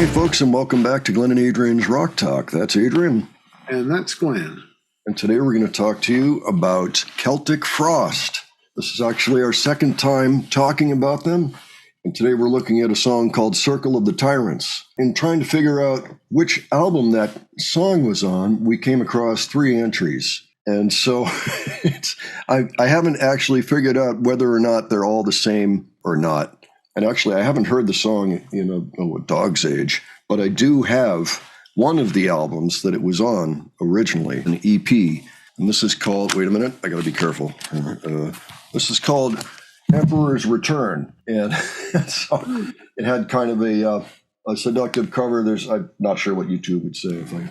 Hey folks, and welcome back to Glenn and Adrian's Rock Talk. That's Adrian. And that's Glenn. And today we're going to talk to you about Celtic Frost. This is actually our second time talking about them. And today we're looking at a song called Circle of the Tyrants. In trying to figure out which album that song was on, we came across 3 entries. And so I haven't actually figured out whether or not they're all the same or not. And actually, I haven't heard the song in a dog's age, but I do have one of the albums that it was on originally, an EP. And this is called, wait a minute, I got to be careful. This is called Emperor's Return. And so it had kind of a seductive cover. I'm not sure what YouTube would say if I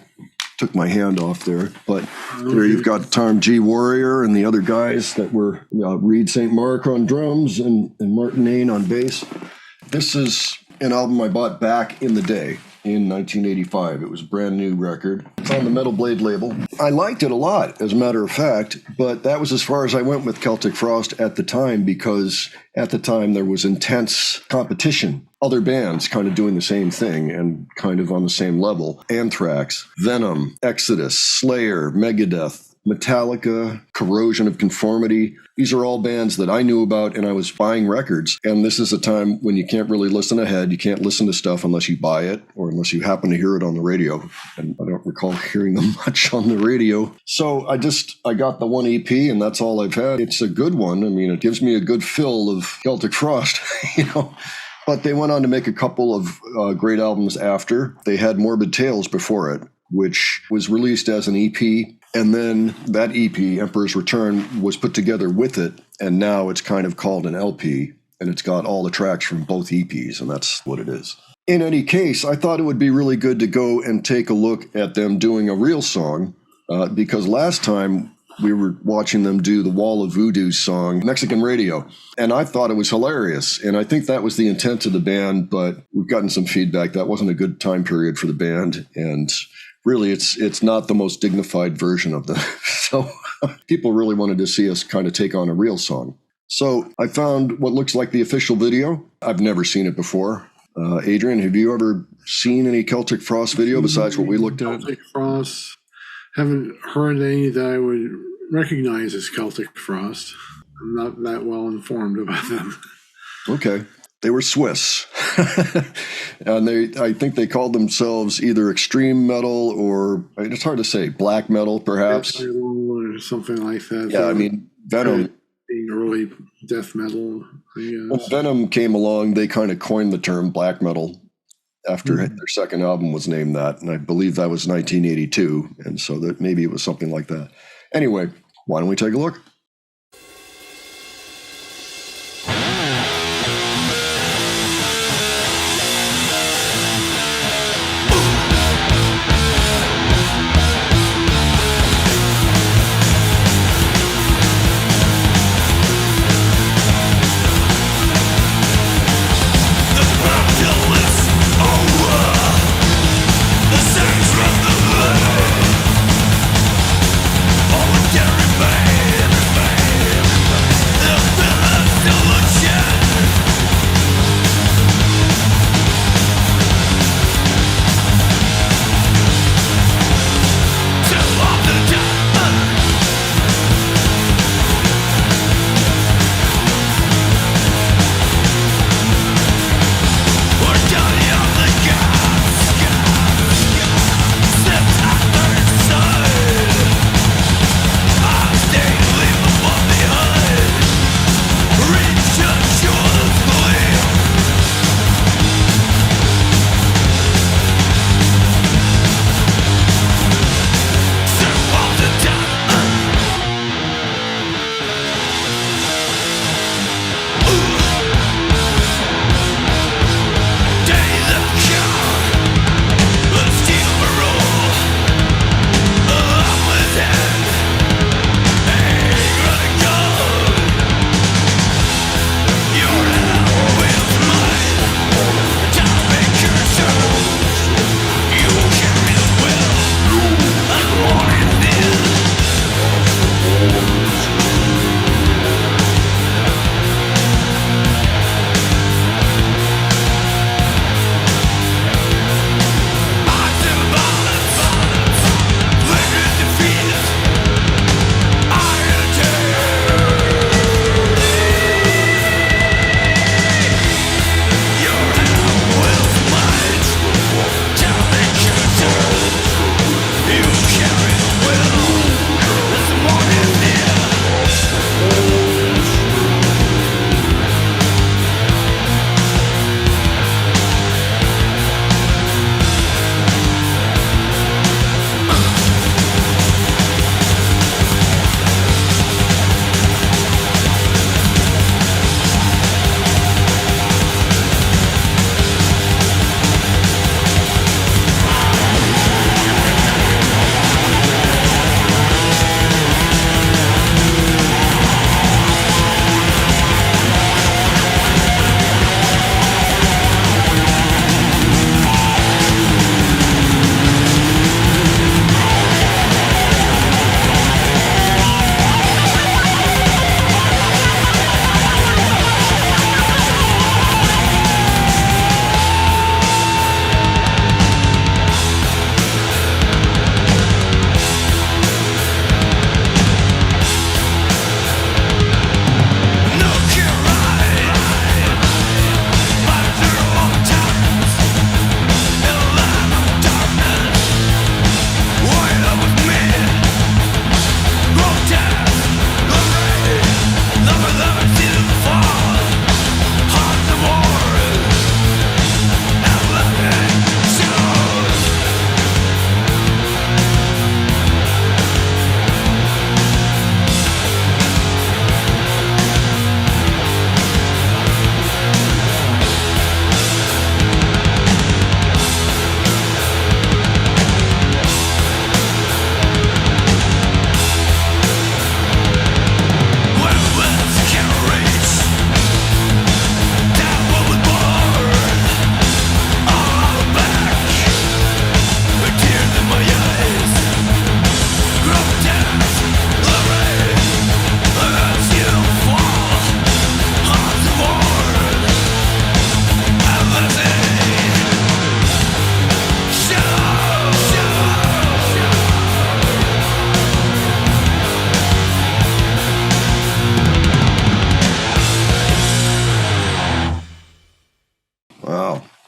took my hand off there. But there you've got Tom G. Warrior and the other guys that were Reed St. Mark on drums and Martin Ain on bass. This is an album I bought back in the day in 1985. It was a brand new record. It's on the Metal Blade label. I liked it a lot, as a matter of fact, but that was as far as I went with Celtic Frost at the time, because at the time there was intense competition. Other bands kind of doing the same thing and kind of on the same level. Anthrax, Venom, Exodus, Slayer, Megadeth, Metallica, Corrosion of Conformity. These are all bands that I knew about, and I was buying records. And this is a time when you can't really listen ahead. You can't listen to stuff unless you buy it or unless you happen to hear it on the radio. And I don't recall hearing them much on the radio. So I got the one EP, and that's all I've had. It's a good one. I mean, it gives me a good fill of Celtic Frost, But they went on to make a couple of great albums after. They had Morbid Tales before it, which was released as an EP. And then that EP, Emperor's Return, was put together with it. And now it's kind of called an LP. And it's got all the tracks from both EPs. And that's what it is. In any case, I thought it would be really good to go and take a look at them doing a real song. Because last time we were watching them do the Wall of Voodoo song, Mexican Radio. And I thought it was hilarious. And I think that was the intent of the band. But we've gotten some feedback. That wasn't a good time period for the band. And really, it's not the most dignified version of them. So people really wanted to see us kind of take on a real song. So I found what looks like the official video. I've never seen it before. Adrian, have you ever seen any Celtic Frost video besides what we looked at? Celtic Frost. Haven't heard any that I would recognize as Celtic Frost. I'm not that well informed about them. Okay. They were Swiss, and I think they called themselves either extreme metal or, it's hard to say, black metal, perhaps. Death metal or something like that. Yeah, I mean, Venom. Being early death metal, I guess. When Venom came along, they kind of coined the term black metal after their second album was named that, and I believe that was 1982, and so that maybe it was something like that. Anyway, why don't we take a look? Carry me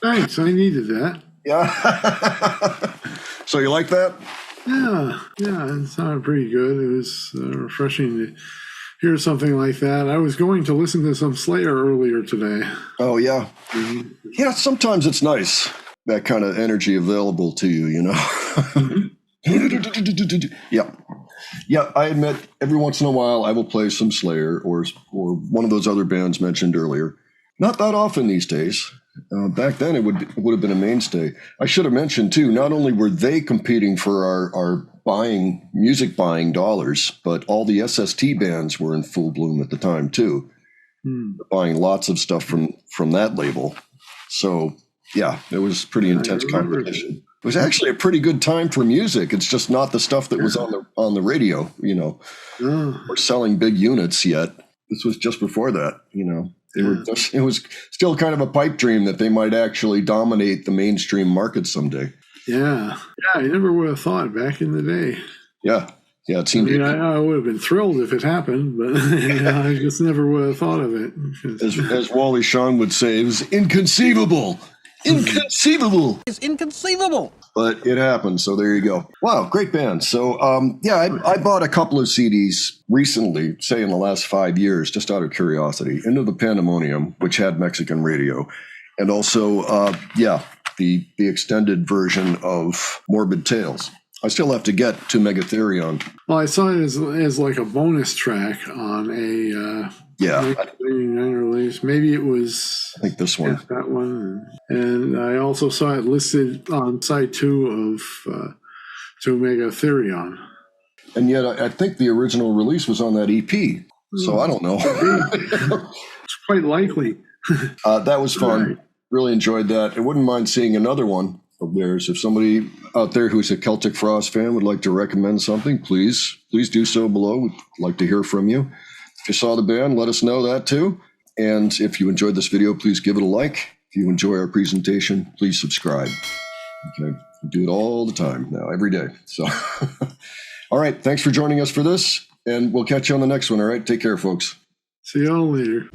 Thanks. I needed that. Yeah. So you like that? Yeah, it sounded pretty good. It was refreshing to hear something like that. I was going to listen to some Slayer earlier today. Oh, yeah. Mm-hmm. Yeah, sometimes it's nice, that kind of energy available to you, you know? Mm-hmm. Yeah, I admit every once in a while I will play some Slayer or one of those other bands mentioned earlier. Not that often these days. Back then, it would have been a mainstay. I should have mentioned, too, not only were they competing for our music buying dollars, but all the SST bands were in full bloom at the time, too. Buying lots of stuff from that label. So, yeah, it was pretty intense competition. It was actually a pretty good time for music. It's just not the stuff that was on the radio, you know, or selling big units yet. This was just before that, you know. It was still kind of a pipe dream that they might actually dominate the mainstream market someday. Yeah, I never would have thought back in the day. Yeah, it seemed. I would have been thrilled if it happened, but I just never would have thought of it. As Wally Shawn would say, it was inconceivable. Inconceivable. It's inconceivable. But it happened, so there you go. Wow, great band. So, I bought a couple of CDs recently, say in the last 5 years, just out of curiosity, Into the Pandemonium, which had Mexican radio, and also, the extended version of Morbid Tales. I still have to get to Mega Therion. Well, I saw it as like a bonus track on a 1989 release. Maybe it was. I think this one. That one. And I also saw it listed on side 2 of to Mega Therion. And yet, I think the original release was on that EP. So I don't know. It's quite likely. That was fun. Right. Really enjoyed that. I wouldn't mind seeing another one of theirs. If somebody out there who's a Celtic Frost fan would like to recommend something, please do so below. We'd like to hear from you. If you saw the band, let us know that too. And if you enjoyed this video, please give it a like. If you enjoy our presentation, please subscribe. Okay, we do it all the time now, every day. So, all right, thanks for joining us for this, and we'll catch you on the next one. All right, take care, folks. See y'all later.